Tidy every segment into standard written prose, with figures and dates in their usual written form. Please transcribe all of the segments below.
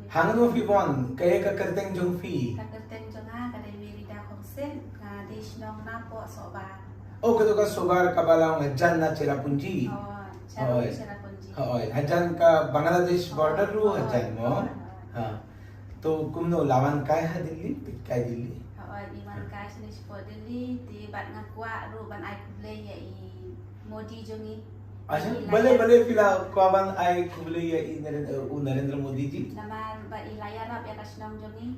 Hangan mo Fibon, kaya kakerteng jong fi. Kakerteng jong ha, kada Merida Kongsen, ka Deshnong na po soba. Oh, kato ka sobar kabalang hajan na Cherrapunji. Cherrapunji. Hajan ka Bangladesh border ru hajan mo. हाँ तो कुमनो लावन काय है दिल्ली काय Delhi iman kai sini sport Delhi di bat ngakwa ru ban ai kuble ya i Modi jongi अच्छा भले भले फिलहाल कौन आए कुबले या Narendra Modi ji nama ba ilaya rap ya kasnong jongi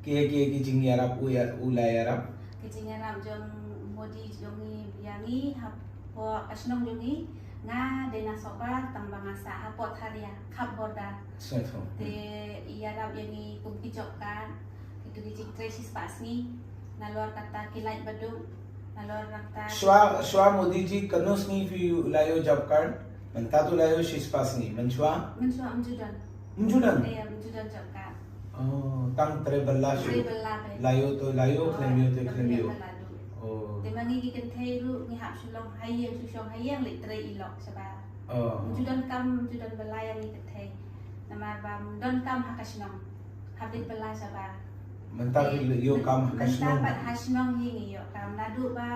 की जिंग यारब उला यारब ki jinga rap jong Modi jongi yangi hapo kasnong jongi nga dena soba tambang asa hapo tharia khap borda सुनो te iya rap yangi kumpi jokkan itu di Tracy Spasni nalor kata kilai badung nalor kata श्वा Modi ji कनोस नहीं फी लायो job card मनता तो लायो शिस्पास नहीं मनश्वा menjudan मुजुडन menjudan jokkan तंग तरे बल्ला शु लायो तो लायो क्लेमियो तो क्लेमियो te mangi gi kan thai ru ni hap sulong hayeng su shong hayeng le tre ilok saba menjudan kam menjudan belai yang ni thai nama bam don kam hakasnong habit belai saba मनता यो काम हकशनो mendapat hasnong hingi yo kam nadu ba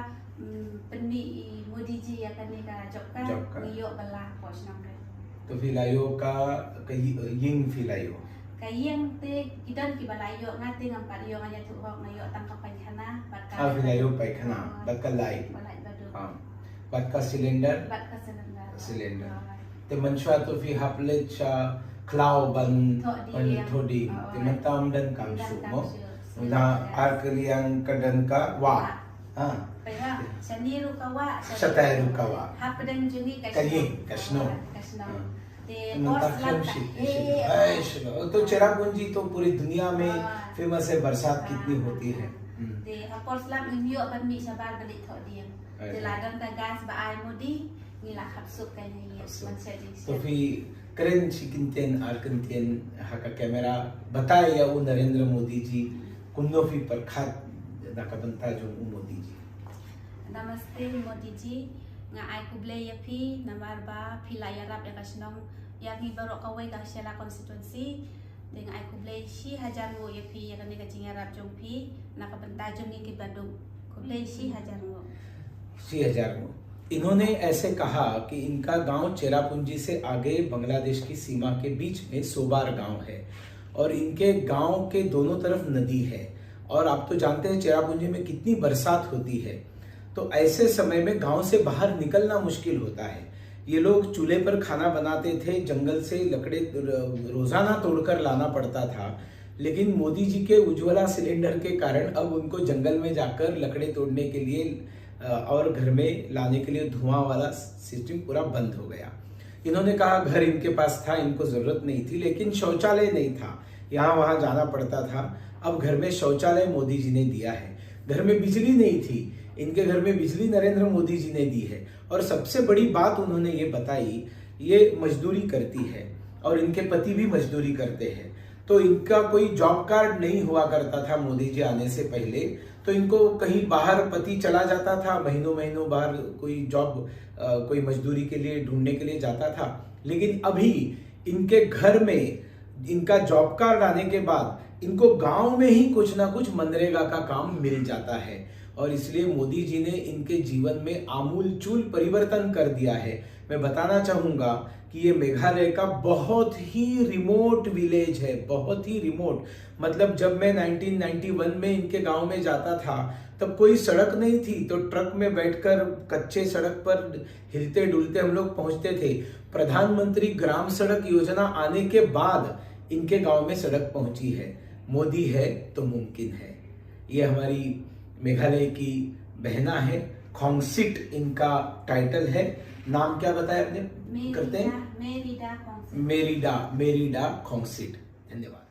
penni Modi ji ya kan ni ka jokkan ni yo bela posnong ke तो फिर लायो का Ying फिर लायो kayeng te kidan ki balayo ngate ngam pariyo ngaya tu hok ngayo tangkap pankana bakal फिर लायो पैखाना बक्का लाई balai badu हाँ बक्का सिलेंडर bat ka सिलेंडर ते मनश्वा तो फिर हपले चा क्लाउ बन थोड़ी ते मनताम डन काम शुमो ना आर्कलियन kadang का वा हाँ Pera, saniru kawa, Sataru kawa. Hapden jungi kasno. Te मतलब तो चेरापूंजी तो पूरी दुनिया में फेमस है बरसात कितनी होती है te aposlap ngyo ban mi sabar balik thok dia te ladon ta gas ba ai Modi ni la khapsuk kan ni man setting तो फिर करें चिकिंतेन आर्कंतेन हाका कैमरा बताए या वो नरेंद्र मोदी जी कुन्नो फिर परखात नाकाबंता जो Modi ji Namaste Modi ji nga ai kuble ya phi namar ba philaya rap ya kasnong yang hi barok kawai ka Shela constituency dengan ai kuble shi hajar ngo ya phi ya kan ka jinga rap jong phi nakabanta jong ni ki badung kuble shi hajar ngo इन्होंने ऐसे कहा कि इनका गांव चेरापूंजी से आगे बांग्लादेश की सीमा के बीच में सोबार गांव है और इनके गांव के दोनों तरफ नदी है और आप तो जानते हैं चेरापूंजी में कितनी बरसात होती है तो ऐसे समय में गांव से बाहर निकलना मुश्किल होता है। ये लोग चूल्हे पर खाना बनाते थे, जंगल से लकड़े रोजाना तोड़कर लाना पड़ता था, लेकिन मोदी जी के उज्ज्वला सिलेंडर के कारण अब उनको जंगल में जाकर लकड़े तोड़ने के लिए और घर में लाने के लिए धुआं वाला सिस्टम पूरा बंद हो गया। इन्होंने कहा घर इनके पास था, इनको जरूरत नहीं थी, लेकिन शौचालय नहीं था, यहाँ वहां जाना पड़ता था। अब घर में शौचालय मोदी जी ने दिया है। घर में बिजली नहीं थी, इनके घर में बिजली नरेंद्र मोदी जी ने दी है। और सबसे बड़ी बात उन्होंने ये बताई, ये मजदूरी करती है और इनके पति भी मजदूरी करते हैं, तो इनका कोई जॉब कार्ड नहीं हुआ करता था मोदी जी आने से पहले। तो इनको कहीं बाहर पति चला जाता था, महीनों महीनों बाहर कोई जॉब कोई मजदूरी के लिए ढूंढने के लिए जाता था, लेकिन अभी इनके घर में इनका जॉब कार्ड आने के बाद इनको गांव में ही कुछ ना कुछ मनरेगा का काम मिल जाता है। और इसलिए मोदी जी ने इनके जीवन में आमूलचूल परिवर्तन कर दिया है। मैं बताना चाहूंगा कि ये मेघालय का बहुत ही रिमोट विलेज है, बहुत ही रिमोट। मतलब जब मैं 1991 में इनके गांव में जाता था तब कोई सड़क नहीं थी, तो ट्रक में बैठकर कच्चे सड़क पर हिलते डुलते हम लोग पहुंचते थे। प्रधानमंत्री ग्राम सड़क योजना आने के बाद इनके गांव में सड़क पहुंची है। मोदी है तो मुमकिन है। ये हमारी मेघालय की बहना है, खोंगसिट इनका टाइटल है। नाम क्या बताया आपने? करते हैं मेरीडा मेरीडा खोंगसिट। धन्यवाद।